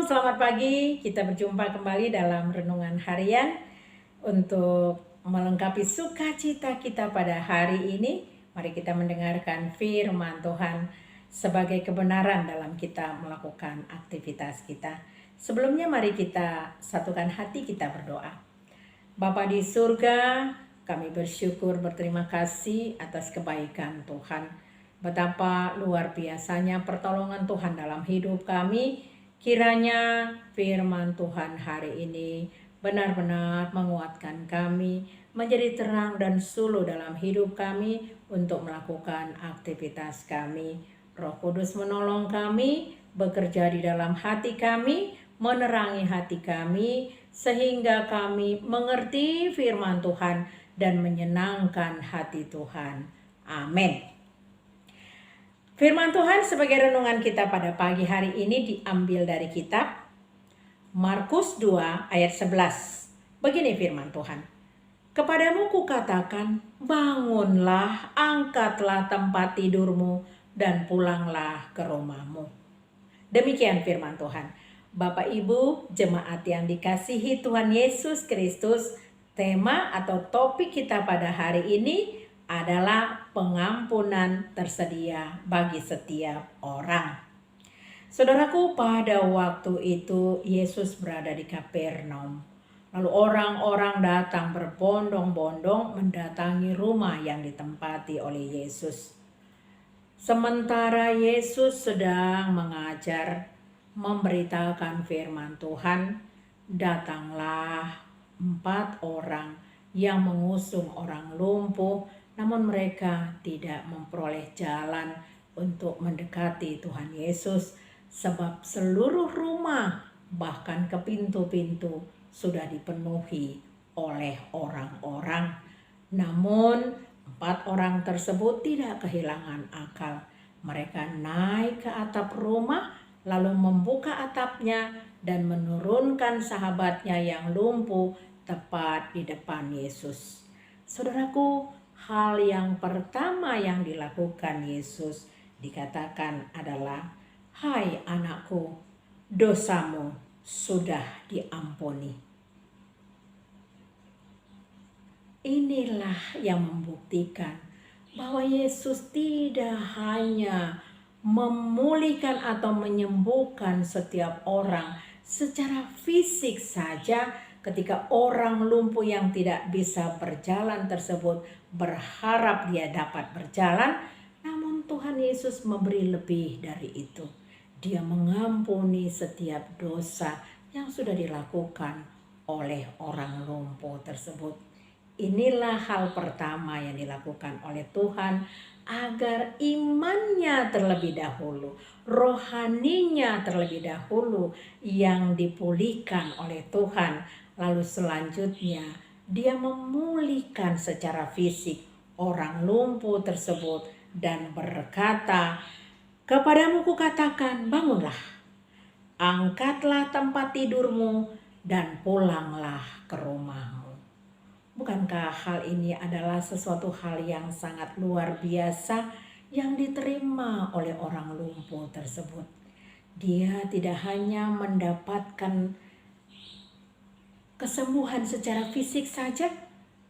selamat pagi. Kita berjumpa kembali dalam renungan harian untuk melengkapi sukacita kita pada hari ini. Mari kita mendengarkan firman Tuhan sebagai kebenaran dalam kita melakukan aktivitas kita. Sebelumnya mari kita satukan hati, kita berdoa. Bapa di surga, kami bersyukur, berterima kasih atas kebaikan Tuhan. Betapa luar biasanya pertolongan Tuhan dalam hidup kami. Kiranya firman Tuhan hari ini benar-benar menguatkan kami, menjadi terang dan suluh dalam hidup kami untuk melakukan aktivitas kami. Roh Kudus menolong kami, bekerja di dalam hati kami, menerangi hati kami, sehingga kami mengerti firman Tuhan dan menyenangkan hati Tuhan. Amin. Firman Tuhan sebagai renungan kita pada pagi hari ini diambil dari kitab Markus 2 ayat 11. Begini firman Tuhan. Kepadamu kukatakan, bangunlah, angkatlah tempat tidurmu, dan pulanglah ke rumahmu. Demikian firman Tuhan. Bapak Ibu, jemaat yang dikasihi Tuhan Yesus Kristus, tema atau topik kita pada hari ini adalah pengampunan tersedia bagi setiap orang. Saudaraku, pada waktu itu Yesus berada di Kapernaum. Lalu orang-orang datang berbondong-bondong mendatangi rumah yang ditempati oleh Yesus. Sementara Yesus sedang mengajar, memberitakan firman Tuhan, datanglah 4 orang yang mengusung orang lumpuh, namun mereka tidak memperoleh jalan untuk mendekati Tuhan Yesus, sebab seluruh rumah bahkan ke pintu-pintu sudah dipenuhi oleh orang-orang. Namun 4 orang tersebut tidak kehilangan akal. Mereka naik ke atap rumah, lalu membuka atapnya dan menurunkan sahabatnya yang lumpuh tepat di depan Yesus. Saudaraku, hal yang pertama yang dilakukan Yesus dikatakan adalah, "Hai anakku, dosamu sudah diampuni." Inilah yang membuktikan bahwa Yesus tidak hanya memulihkan atau menyembuhkan setiap orang secara fisik saja. Ketika orang lumpuh yang tidak bisa berjalan tersebut berharap dia dapat berjalan, namun Tuhan Yesus memberi lebih dari itu. Dia mengampuni setiap dosa yang sudah dilakukan oleh orang lumpuh tersebut. Inilah hal pertama yang dilakukan oleh Tuhan agar imannya terlebih dahulu, rohaninya terlebih dahulu yang dipulihkan oleh Tuhan. Lalu selanjutnya dia memulihkan secara fisik orang lumpuh tersebut dan berkata, "Kepadamu kukatakan, bangunlah, angkatlah tempat tidurmu dan pulanglah ke rumahmu." Bukankah hal ini adalah sesuatu hal yang sangat luar biasa yang diterima oleh orang lumpuh tersebut? Dia tidak hanya mendapatkan kesembuhan secara fisik saja,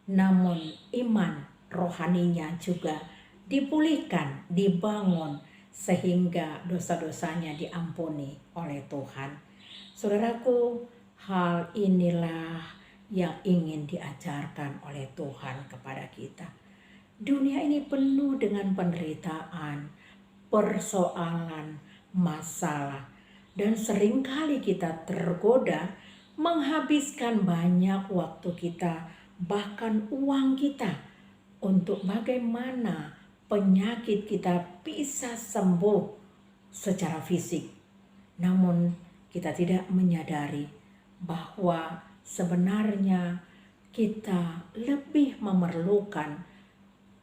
namun iman rohaninya juga dipulihkan, dibangun, sehingga dosa-dosanya diampuni oleh Tuhan. Saudaraku, hal inilah yang ingin diajarkan oleh Tuhan kepada kita. Dunia ini penuh dengan penderitaan, persoalan, masalah, dan seringkali kita tergoda menghabiskan banyak waktu kita, bahkan uang kita, untuk bagaimana penyakit kita bisa sembuh secara fisik. Namun kita tidak menyadari bahwa sebenarnya kita lebih memerlukan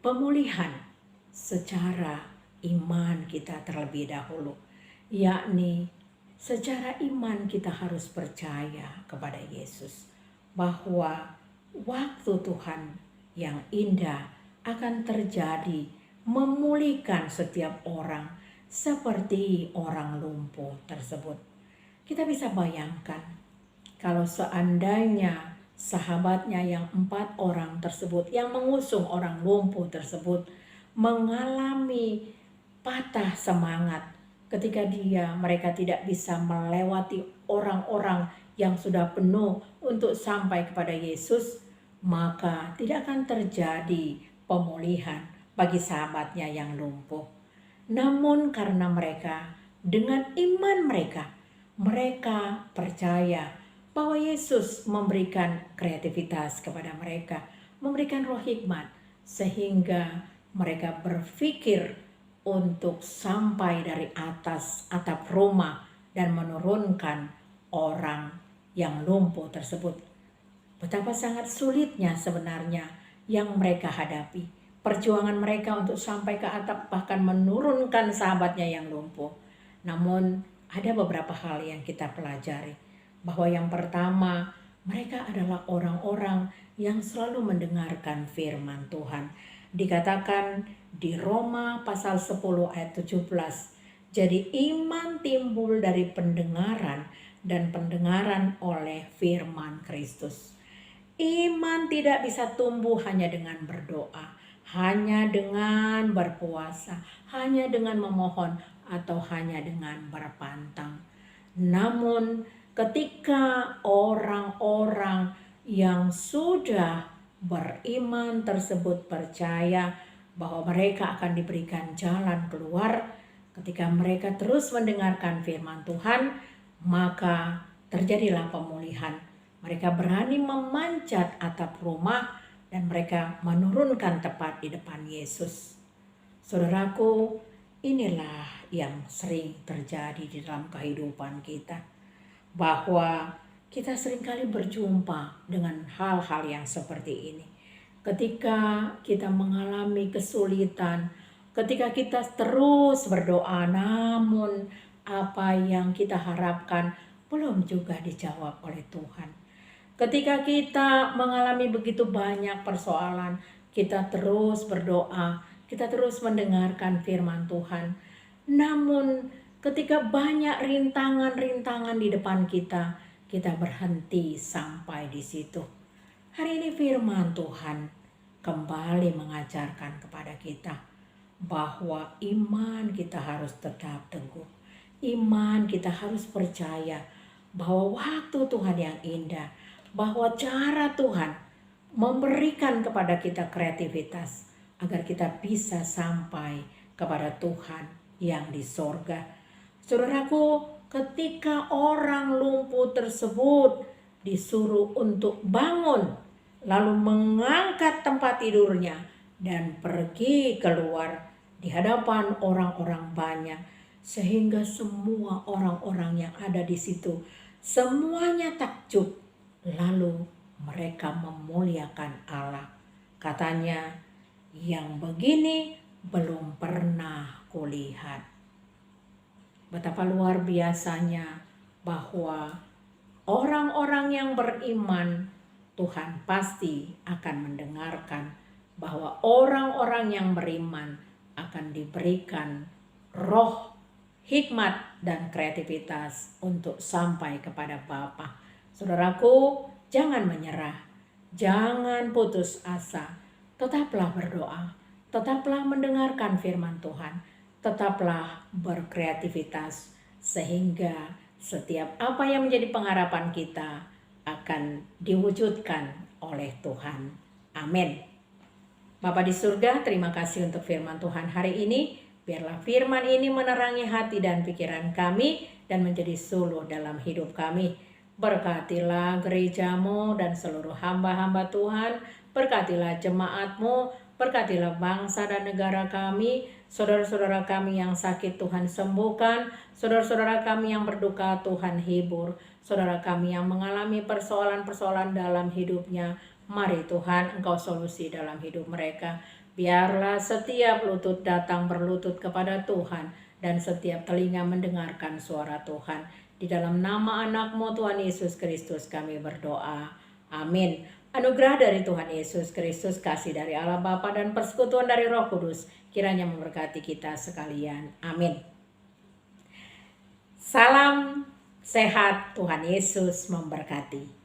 pemulihan secara iman kita terlebih dahulu, yakni secara iman kita harus percaya kepada Yesus bahwa waktu Tuhan yang indah akan terjadi, memulihkan setiap orang seperti orang lumpuh tersebut. Kita bisa bayangkan kalau seandainya sahabatnya yang 4 orang tersebut yang mengusung orang lumpuh tersebut mengalami patah semangat ketika mereka tidak bisa melewati orang-orang yang sudah penuh untuk sampai kepada Yesus, maka tidak akan terjadi pemulihan bagi sahabatnya yang lumpuh. Namun karena mereka dengan iman mereka percaya bahwa Yesus memberikan kreativitas kepada mereka, memberikan roh hikmat, sehingga mereka berpikir untuk sampai dari atas atap rumah dan menurunkan orang yang lumpuh tersebut. Betapa sangat sulitnya sebenarnya yang mereka hadapi. Perjuangan mereka untuk sampai ke atap bahkan menurunkan sahabatnya yang lumpuh. Namun ada beberapa hal yang kita pelajari. Bahwa yang pertama, mereka adalah orang-orang yang selalu mendengarkan firman Tuhan. Dikatakan di Roma pasal 10 ayat 17. Jadi iman timbul dari pendengaran dan pendengaran oleh firman Kristus. Iman tidak bisa tumbuh hanya dengan berdoa, hanya dengan berpuasa, hanya dengan memohon, atau hanya dengan berpantang. Namun ketika orang-orang yang sudah beriman tersebut percaya bahwa mereka akan diberikan jalan keluar, ketika mereka terus mendengarkan firman Tuhan, maka terjadilah pemulihan. Mereka berani memanjat atap rumah dan mereka menurunkan tepat di depan Yesus. Saudaraku, inilah yang sering terjadi di dalam kehidupan kita. Bahwa kita seringkali berjumpa dengan hal-hal yang seperti ini. Ketika kita mengalami kesulitan, ketika kita terus berdoa, namun apa yang kita harapkan belum juga dijawab oleh Tuhan. Ketika kita mengalami begitu banyak persoalan, kita terus berdoa, kita terus mendengarkan firman Tuhan. Namun ketika banyak rintangan-rintangan di depan kita, kita berhenti sampai di situ. Hari ini firman Tuhan kembali mengajarkan kepada kita bahwa iman kita harus tetap teguh. Iman kita harus percaya bahwa waktu Tuhan yang indah, bahwa cara Tuhan memberikan kepada kita kreativitas agar kita bisa sampai kepada Tuhan yang di sorga. Saudaraku, ketika orang lumpuh tersebut disuruh untuk bangun, lalu mengangkat tempat tidurnya dan pergi keluar di hadapan orang-orang banyak, sehingga semua orang-orang yang ada di situ semuanya takjub. Lalu mereka memuliakan Allah. Katanya, yang begini belum pernah kulihat. Betapa luar biasanya bahwa orang-orang yang beriman, Tuhan pasti akan mendengarkan bahwa orang-orang yang beriman akan diberikan roh, hikmat, dan kreativitas untuk sampai kepada Bapa. Saudaraku, jangan menyerah, jangan putus asa, tetaplah berdoa, tetaplah mendengarkan firman Tuhan, tetaplah berkreativitas sehingga setiap apa yang menjadi pengharapan kita akan diwujudkan oleh Tuhan. Amin. Bapa di surga, terima kasih untuk firman Tuhan hari ini. Biarlah firman ini menerangi hati dan pikiran kami dan menjadi suluh dalam hidup kami. Berkatilah gerejamu dan seluruh hamba-hamba Tuhan. Berkatilah jemaatmu. Berkatilah bangsa dan negara kami. Saudara-saudara kami yang sakit Tuhan sembuhkan. Saudara-saudara kami yang berduka Tuhan hibur. Saudara kami yang mengalami persoalan-persoalan dalam hidupnya. Mari Tuhan, Engkau solusi dalam hidup mereka. Biarlah setiap lutut datang berlutut kepada Tuhan. Dan setiap telinga mendengarkan suara Tuhan. Di dalam nama anak-Mu Tuhan Yesus Kristus kami berdoa. Amin. Anugerah dari Tuhan Yesus Kristus, kasih dari Allah Bapa dan persekutuan dari Roh Kudus kiranya memberkati kita sekalian. Amin. Salam sehat. Tuhan Yesus memberkati.